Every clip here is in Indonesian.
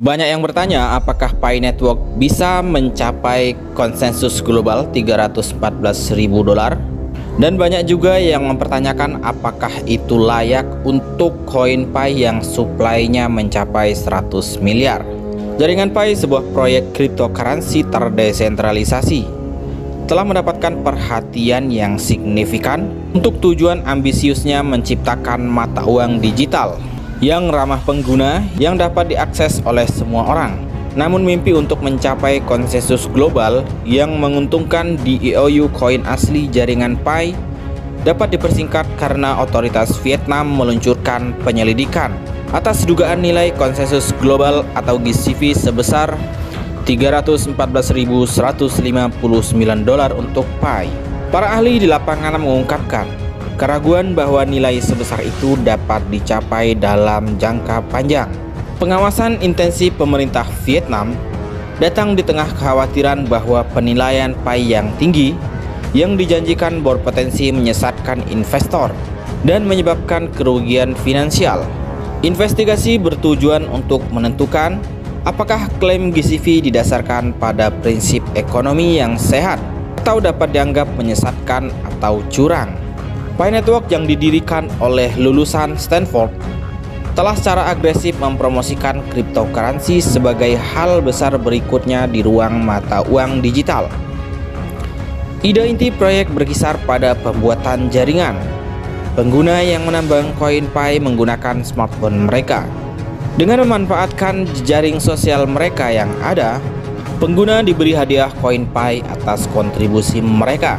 Banyak yang bertanya apakah Pi Network bisa mencapai konsensus global $314.000, dan banyak juga yang mempertanyakan apakah itu layak untuk koin Pi yang suplainya mencapai 100 miliar. Jaringan Pi, sebuah proyek cryptocurrency terdesentralisasi, telah mendapatkan perhatian yang signifikan untuk tujuan ambisiusnya menciptakan mata uang digital yang ramah pengguna yang dapat diakses oleh semua orang. Namun mimpi untuk mencapai konsensus global yang menguntungkan di EOU koin asli jaringan Pi dapat dipersingkat karena otoritas Vietnam meluncurkan penyelidikan atas dugaan nilai konsensus global atau GCV sebesar $314.159 untuk Pi. Para ahli di lapangan mengungkapkan keraguan bahwa nilai sebesar itu dapat dicapai dalam jangka panjang. Pengawasan intensif pemerintah Vietnam datang di tengah kekhawatiran bahwa penilaian Pi yang tinggi yang dijanjikan berpotensi menyesatkan investor dan menyebabkan kerugian finansial. Investigasi bertujuan untuk menentukan apakah klaim GCV didasarkan pada prinsip ekonomi yang sehat atau dapat dianggap menyesatkan atau curang. Pi Network yang didirikan oleh lulusan Stanford telah secara agresif mempromosikan cryptocurrency sebagai hal besar berikutnya di ruang mata uang digital. Ide inti proyek berkisar pada pembuatan jaringan. Pengguna yang menambang koin Pi menggunakan smartphone mereka. Dengan memanfaatkan jejaring sosial mereka yang ada, pengguna diberi hadiah koin Pi atas kontribusi mereka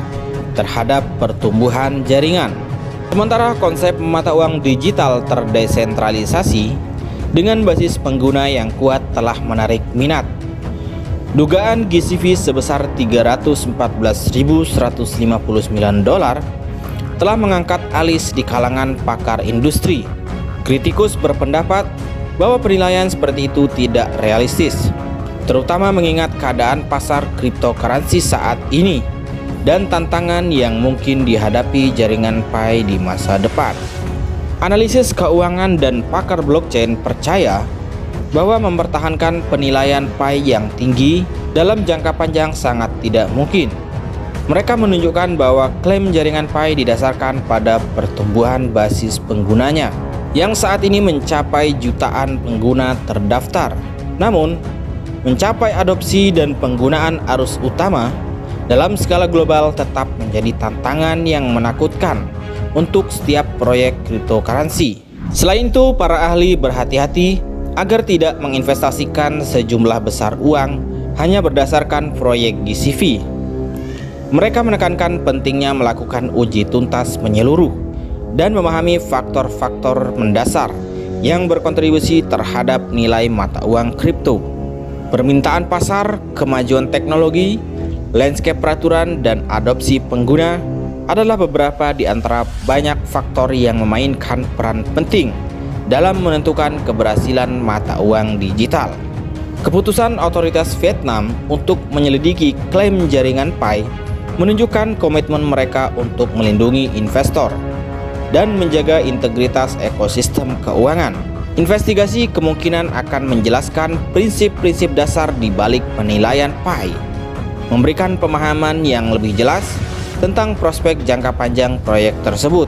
terhadap pertumbuhan jaringan. Sementara konsep mata uang digital terdesentralisasi dengan basis pengguna yang kuat telah menarik minat. Dugaan GCV sebesar $314.159 telah mengangkat alis di kalangan pakar industri. Kritikus berpendapat bahwa penilaian seperti itu tidak realistis, terutama mengingat keadaan pasar cryptocurrency saat ini dan tantangan yang mungkin dihadapi jaringan Pi di masa depan. Analisis keuangan dan pakar blockchain percaya bahwa mempertahankan penilaian Pi yang tinggi dalam jangka panjang sangat tidak mungkin. Mereka menunjukkan bahwa klaim jaringan Pi didasarkan pada pertumbuhan basis penggunanya yang saat ini mencapai jutaan pengguna terdaftar. Namun, mencapai adopsi dan penggunaan arus utama dalam skala global tetap menjadi tantangan yang menakutkan untuk setiap proyek cryptocurrency. Selain itu, para ahli berhati-hati agar tidak menginvestasikan sejumlah besar uang hanya berdasarkan proyek GCV. Mereka menekankan pentingnya melakukan uji tuntas menyeluruh dan memahami faktor-faktor mendasar yang berkontribusi terhadap nilai mata uang kripto. Permintaan pasar, kemajuan teknologi, landscape peraturan, dan adopsi pengguna adalah beberapa di antara banyak faktor yang memainkan peran penting dalam menentukan keberhasilan mata uang digital. Keputusan otoritas Vietnam untuk menyelidiki klaim jaringan Pi menunjukkan komitmen mereka untuk melindungi investor dan menjaga integritas ekosistem keuangan. Investigasi kemungkinan akan menjelaskan prinsip-prinsip dasar di balik penilaian Pi, memberikan pemahaman yang lebih jelas tentang prospek jangka panjang proyek tersebut.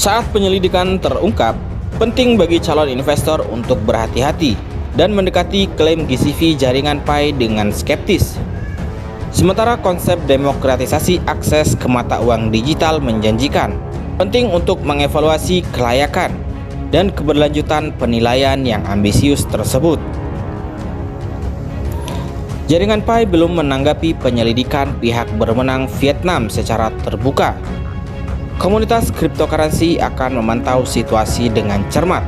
Saat penyelidikan terungkap, penting bagi calon investor untuk berhati-hati dan mendekati klaim GCV jaringan Pi dengan skeptis. Sementara konsep demokratisasi akses ke mata uang digital menjanjikan, penting untuk mengevaluasi kelayakan dan keberlanjutan penilaian yang ambisius tersebut. Jaringan Pi belum menanggapi penyelidikan pihak berwenang Vietnam secara terbuka. Komunitas cryptocurrency akan memantau situasi dengan cermat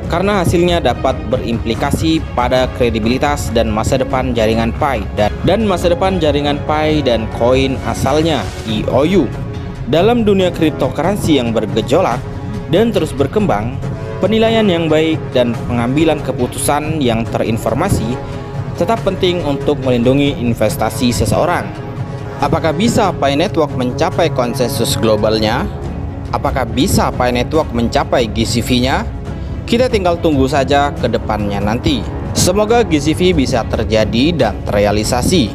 karena hasilnya dapat berimplikasi pada kredibilitas dan masa depan jaringan Pi dan masa depan jaringan Pi dan koin asalnya EOU. Dalam dunia cryptocurrency yang bergejolak dan terus berkembang, penilaian yang baik dan pengambilan keputusan yang terinformasi tetap penting untuk melindungi investasi seseorang. Apakah bisa Pi Network mencapai konsensus globalnya? Apakah bisa Pi Network mencapai GCV-nya? Kita tinggal tunggu saja ke depannya nanti. Semoga GCV bisa terjadi dan terrealisasi.